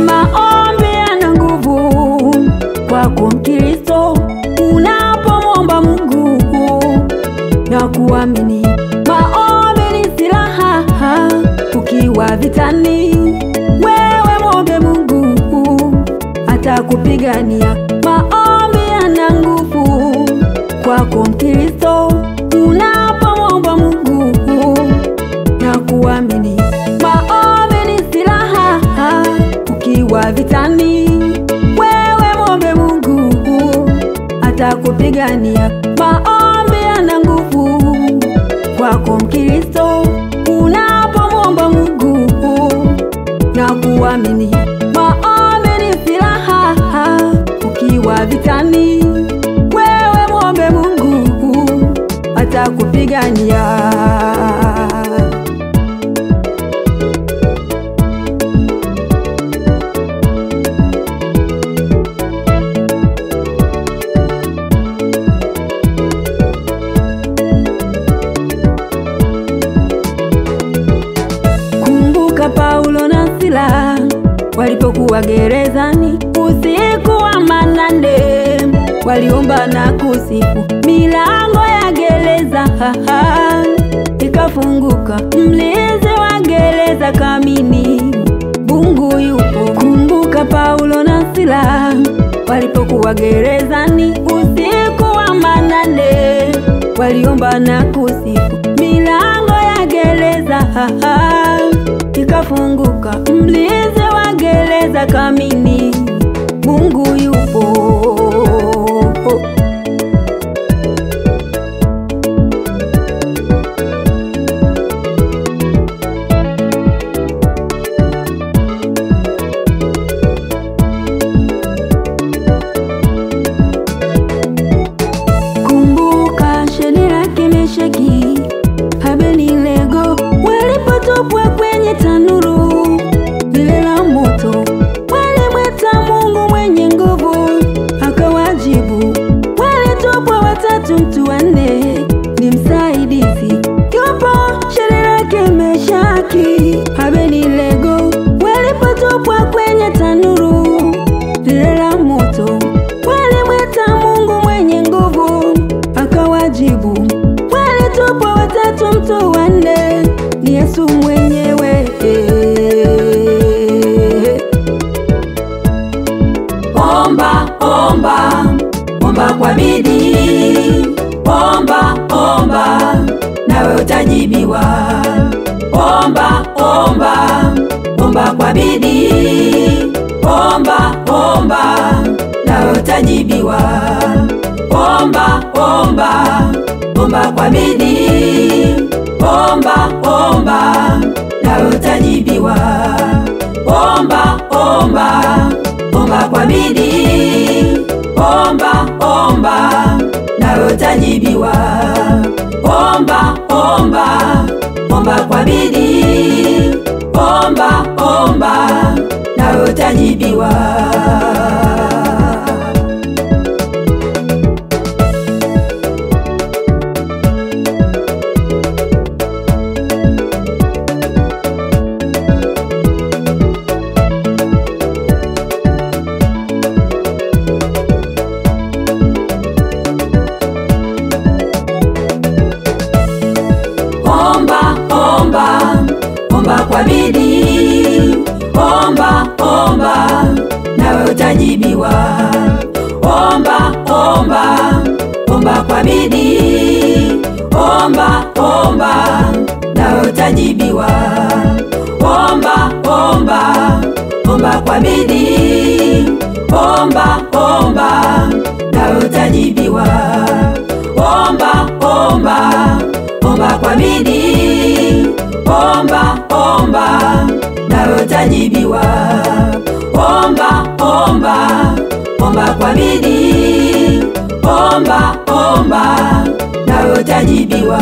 Maombi yana nguvu kwako Mkristo, unapomwomba Mungu na kuamini. Maombi ni silaha ukiwa vitani, wewe mwombe Mungu atakupigania. Maombi yana nguvu kwako Mkristo, unapomwomba Mungu na kuamini. Maombi ni silaha ukiwa vitani, wewe mwombe Mungu atakupigania. Maombi yana nguvu kwako Mkristo, unapomwomba Mungu na kuamini. Maombi ni silaha ukiwa vitani, wewe mwombe Mungu atakupigania. Paulo na Sila walipokuwa gerezani, usiku wa manane waliomba na kusifu. Milango ya gereza ikafunguka, mlinzi wa gereza kamini, Mungu yupo. Kumbuka Paulo na Sila walipokuwa gerezani, usiku wa manane waliomba na kusifu. Milango ya gereza ikafunguka, mlinzi wa gereza kamini, Mungu yupo. Kumbuka Shadraka, Meshaki, Abednego walipotupwa kwenye tanuru lile la moto, walimwita Mungu mwenye nguvu akawajibu. Walitupwa watatu, mtu wa nne ni msaidizi. Yupo Shadraka, Meshaki, Abednego walipotupwa kwenye tanuru lile la moto, walimwita Mungu mwenye nguvu akawajibu. Walitupwa watatu, mtu wa nne ni Yesu mwenyewe. Omba, omba, omba kwa bidii. Omba, omba, nawe utajibiwa. Omba, omba, omba kwa bidii. Omba, omba, nawe utajibiwa. Omba, omba, omba kwa bidii. Omba, omba, nawe utajibiwa. Omba, omba, omba kwa bidii. Omba, omba, nawe utajibiwa. Omba, omba, omba kwa bidii. Omba, omba, nawe utajibiwa. Omba kwa bidii. Omba, omba, nawe utajibiwa. Omba, omba, omba kwa bidii. Omba, omba, nawe utajibiwa. Omba, omba, omba kwa bidii. Omba, omba, nawe utajibiwa. Omba, omba, omba kwa bidii. Omba, omba, nawe utajibiwa. Omba, omba, omba kwa bidii. Omba, omba, nawe utajibiwa.